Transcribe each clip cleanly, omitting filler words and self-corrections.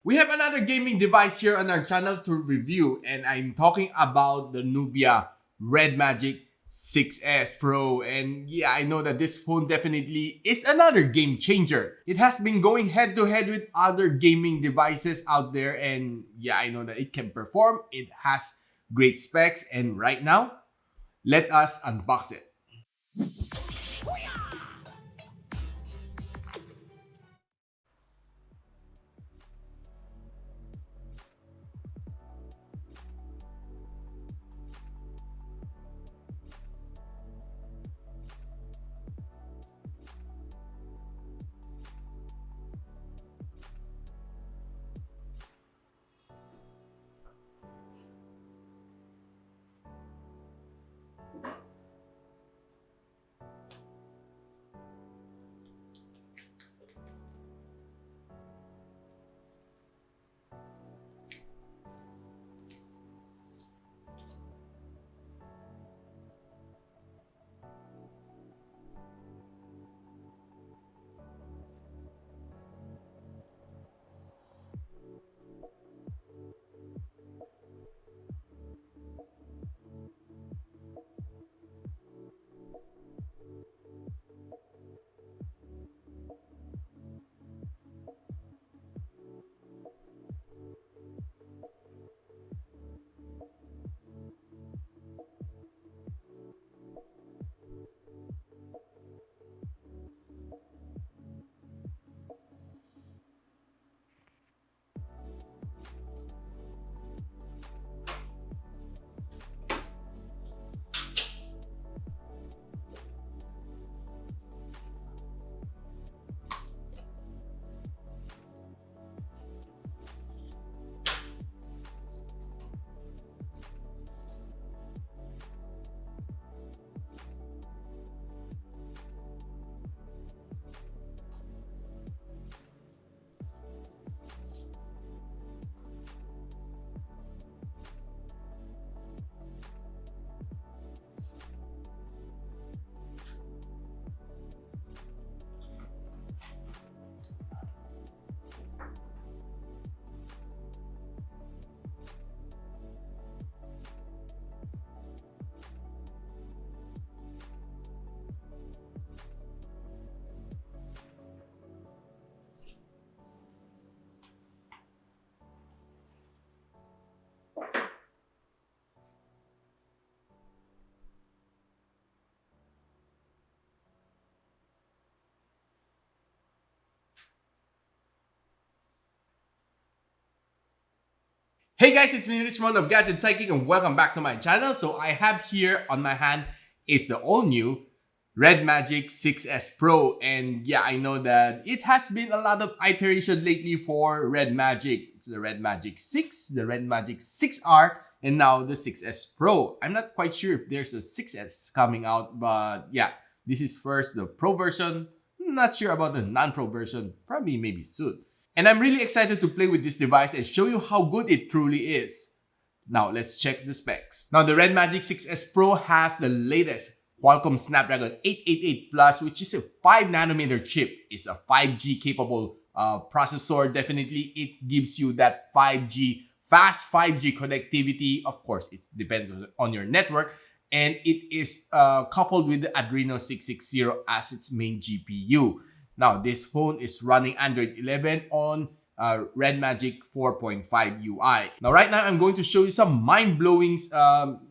We have another gaming device here on our channel to review, and I'm talking about the NUBIA Redmagic 6S Pro. And yeah, I know that this phone definitely is another game changer. It has been going head to head with other gaming devices out there, and yeah, I know that it can perform. It has great specs, and right now, let us unbox it. Hey guys, it's me Richmond of Gadget, Sidekick, and welcome back to my channel. So I have here on my hand is the all new Redmagic 6S Pro, and yeah, I know that it has been a lot of iteration lately for Redmagic. The Redmagic 6, the Redmagic 6R, and now the 6S Pro. I'm not quite sure if there's a 6S coming out, but yeah, this is first the Pro version. Not sure about the non-Pro version, probably maybe soon. And I'm really excited to play with this device and show you how good it truly is. Now, let's check the specs. Now, the Redmagic 6S Pro has the latest Qualcomm Snapdragon 888 Plus, which is a 5nm chip. It's a 5G capable processor. Definitely, it gives you that 5G, fast 5G connectivity. Of course, it depends on your network. And it is coupled with the Adreno 660 as its main GPU. Now, this phone is running Android 11 on Redmagic 4.5 UI. Now, right now, I'm going to show you some mind-blowing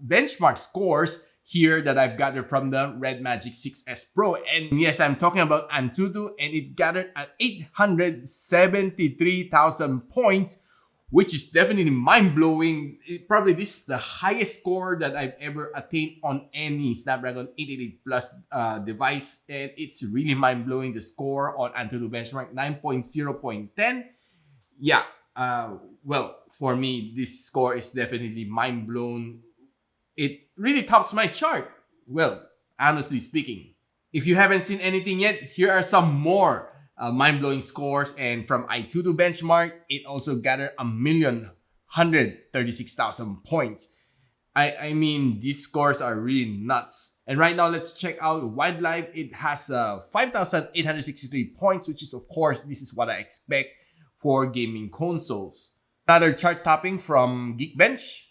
benchmark scores here that I've gathered from the Redmagic 6S Pro. And yes, I'm talking about Antutu, and it gathered at 873,000 points, which is definitely mind-blowing. Probably this is the highest score that I've ever attained on any Snapdragon 888 Plus device. And it's really mind-blowing. The score on Antutu benchmark 9.0.10. Yeah, well, for me, this score is definitely mind-blown. It really tops my chart. Well, honestly speaking. If you haven't seen anything yet, here are some more mind-blowing scores. And from iTutu benchmark, it also gathered 1,136,000 points. I mean, these scores are really nuts. And right now, let's check out Wildlife. It has 5,863 points, which is, of course, this is what I expect for gaming consoles. Another chart topping from Geekbench,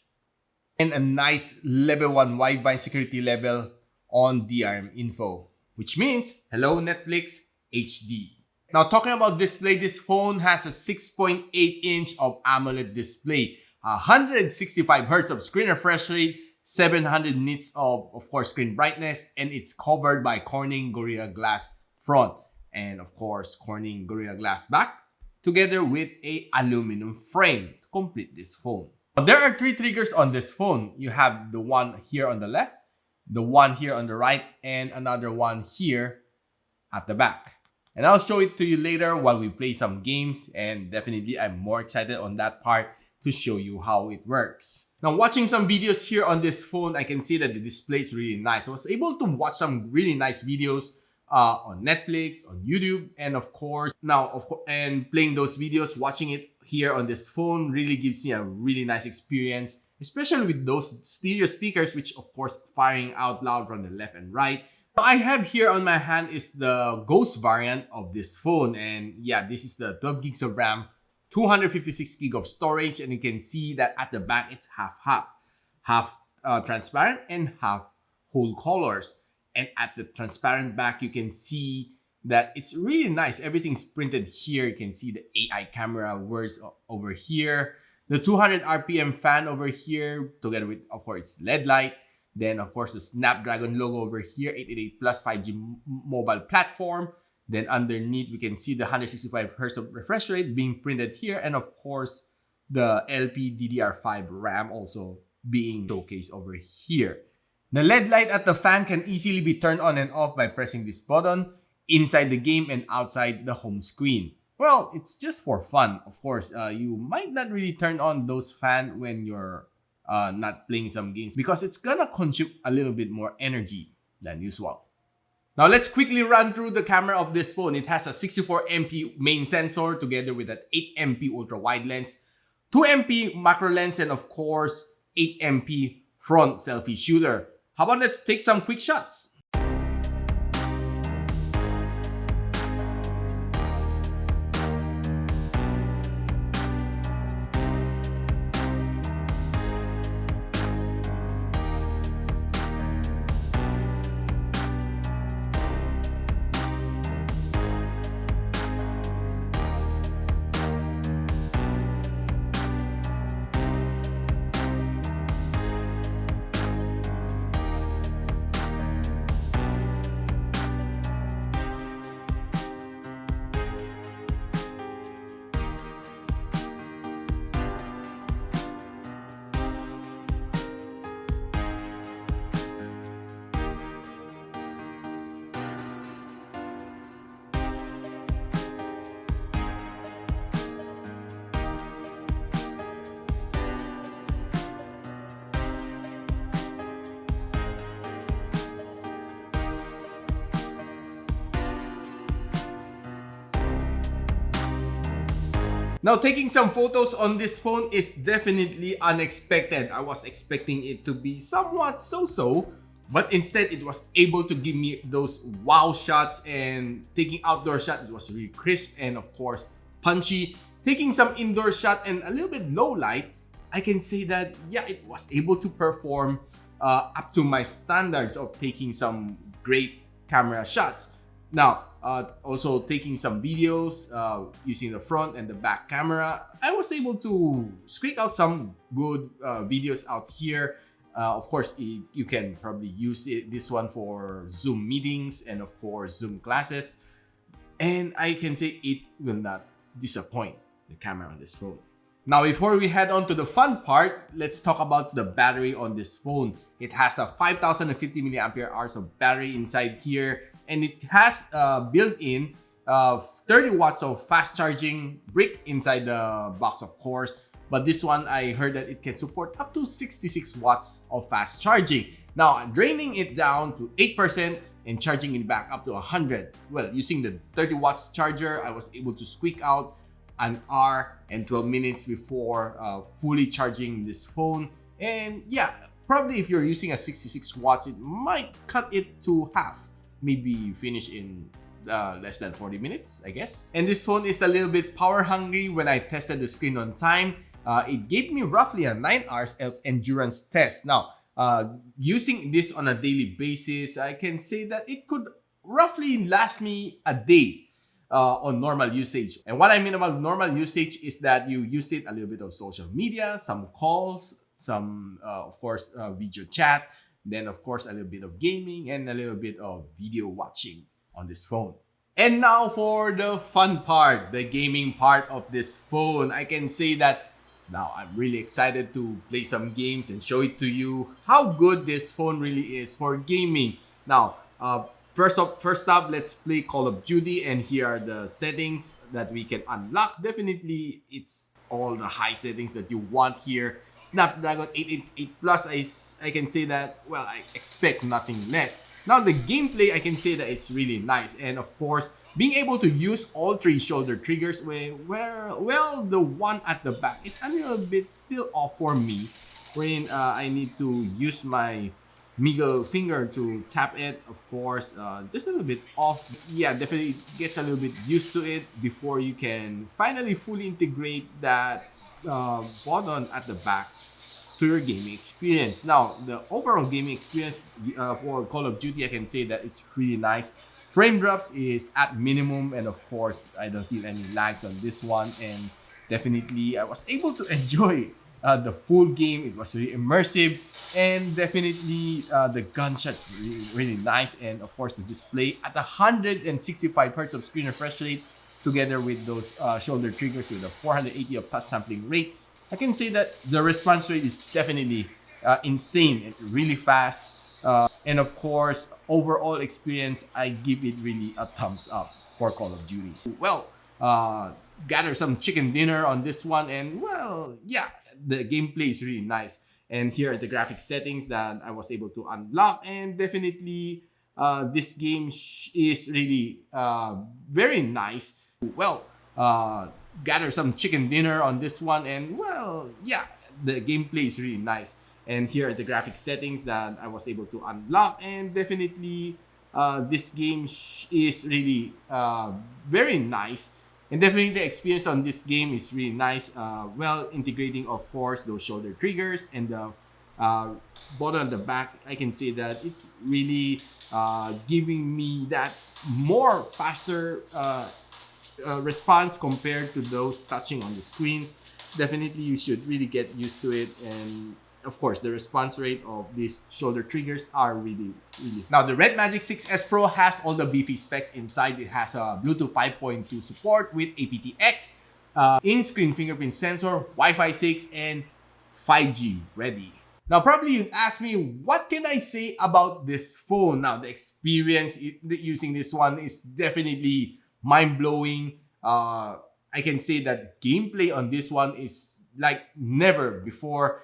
and a nice level 1 Wi-Fi security level on DRM info, which means hello Netflix HD. Now talking about display, this phone has a 6.8 inch of AMOLED display, 165 Hz of screen refresh rate, 700 nits of course screen brightness, and it's covered by Corning Gorilla Glass front and of course Corning Gorilla Glass back, together with a aluminum frame to complete this phone. There are 3 triggers on this phone. You have the one here on the left, the one here on the right, and another one here at the back. And I'll show it to you later while we play some games, and definitely I'm more excited on that part to show you how it works. Now watching some videos here on this phone, I can see that the display is really nice. I was able to watch some really nice videos on Netflix, on YouTube, and of course and playing those videos, watching it here on this phone really gives me a really nice experience, especially with those stereo speakers, which of course firing out loud from the left and right. I have here on my hand is the Ghost variant of this phone, and yeah, this is the 12 gigs of RAM, 256 gig of storage, and you can see that at the back it's half transparent and half whole colors. And at the transparent back, you can see that it's really nice. Everything's printed here. You can see the AI camera works over here, the 200 RPM fan over here, together with, of course, LED light. Then, of course, the Snapdragon logo over here, 888 plus 5G mobile platform. Then underneath, we can see the 165 Hz of refresh rate being printed here. And of course, the LPDDR5 RAM also being showcased over here. The LED light at the fan can easily be turned on and off by pressing this button inside the game and outside the home screen. Well, it's just for fun. Of course, you might not really turn on those fans when you're not playing some games because it's gonna consume a little bit more energy than usual. Now let's quickly run through the camera of this phone. It has a 64MP main sensor together with an 8MP ultra wide lens, 2MP macro lens, and of course 8MP front selfie shooter. How about let's take some quick shots? Now, taking some photos on this phone is definitely unexpected. I was expecting it to be somewhat so-so, but instead it was able to give me those wow shots, and taking outdoor shot, it was really crisp and of course punchy. Taking some indoor shot and a little bit low light, I can say that yeah, it was able to perform up to my standards of taking some great camera shots. Now, also taking some videos using the front and the back camera, I was able to squeak out some good videos out here. Of course, you can probably use this one for Zoom meetings and of course Zoom classes. And I can say it will not disappoint, the camera on this phone. Now, before we head on to the fun part, let's talk about the battery on this phone. It has a 5050 milliampere hours of battery inside here, and it has built-in 30 watts of fast charging brick inside the box, of course. But this one, I heard that it can support up to 66 watts of fast charging. Now, draining it down to 8% and charging it back up to 100. Well, using the 30 watts charger, I was able to squeak out an hour and 12 minutes before fully charging this phone. And yeah, probably if you're using a 66 watts, it might cut it to half. Maybe finish in less than 40 minutes, I guess. And this phone is a little bit power hungry. When I tested the screen on time, it gave me roughly a 9 hours of endurance test. Now, using this on a daily basis, I can say that it could roughly last me a day on normal usage. And what I mean about normal usage is that you use it a little bit of social media, some calls, some, of course, video chat, then of course a little bit of gaming and a little bit of video watching on this phone. And now for the fun part, the gaming part of this phone. I can say that now I'm really excited to play some games and show it to you how good this phone really is for gaming. Now, first up, let's play Call of Duty, and here are the settings that we can unlock. Definitely, it's all the high settings that you want here. Snapdragon 888 Plus, I can say that, well, I expect nothing less. Now, the gameplay, I can say that it's really nice. And of course, being able to use all 3 shoulder triggers, well, the one at the back is a little bit still off for me, wherein I need to use my middle finger to tap it. Of course, just a little bit off. Yeah, definitely gets a little bit used to it before you can finally fully integrate that button at the back to your gaming experience. Now, the overall gaming experience for Call of Duty, I can say that it's really nice. Frame drops is at minimum, and of course, I don't feel any lags on this one. And definitely, I was able to enjoy the full game. It was really immersive, and definitely the gunshots really nice. And of course, the display at 165 Hz of screen refresh rate, together with those shoulder triggers with a 480 of touch sampling rate. I can say that the response rate is definitely insane and really fast. And of course, overall experience, I give it really a thumbs up for Call of Duty. Well, gather some chicken dinner on this one, and well, yeah, the gameplay is really nice. And here are the graphic settings that I was able to unlock, and definitely this game is really very nice. Well, gather some chicken dinner on this one, and well, yeah, the gameplay is really nice. And here are the graphic settings that I was able to unlock, and definitely this game is really very nice. And definitely the experience on this game is really nice. Well, integrating, of course, those shoulder triggers and the button on the back. I can say that it's really giving me that more faster response compared to those touching on the screens. Definitely, you should really get used to it. And of course, the response rate of these shoulder triggers are really now, the Redmagic 6S Pro has all the beefy specs inside. It has a Bluetooth 5.2 support with aptX, in-screen fingerprint sensor, Wi-Fi 6, and 5G ready. Now, probably you'd ask me, what can I say about this phone? Now, the experience using this one is definitely mind-blowing. I can say that gameplay on this one is like never before.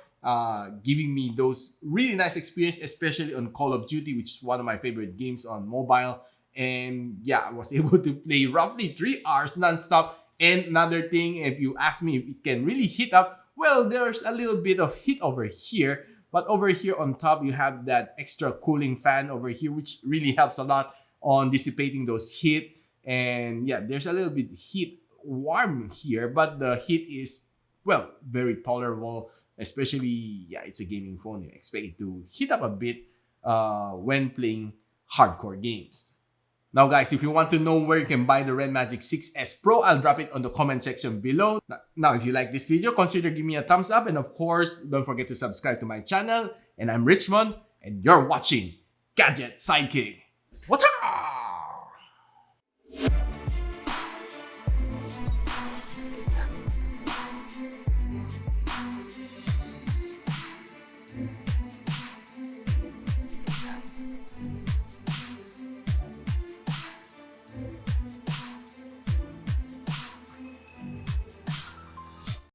Giving me those really nice experience, especially on Call of Duty, which is one of my favorite games on mobile. And yeah, I was able to play roughly 3 hours non-stop. And another thing, if you ask me if it can really heat up, well, there's a little bit of heat over here. But over here on top, you have that extra cooling fan over here, which really helps a lot on dissipating those heat. And yeah, there's a little bit warm here, but the heat is, well, very tolerable. Especially, yeah, it's a gaming phone. You expect it to heat up a bit when playing hardcore games. Now, guys, if you want to know where you can buy the Redmagic 6S Pro, I'll drop it on the comment section below. Now, if you like this video, consider giving me a thumbs up. And of course, don't forget to subscribe to my channel. And I'm Richmond, and you're watching Gadget Sidekick. What's up?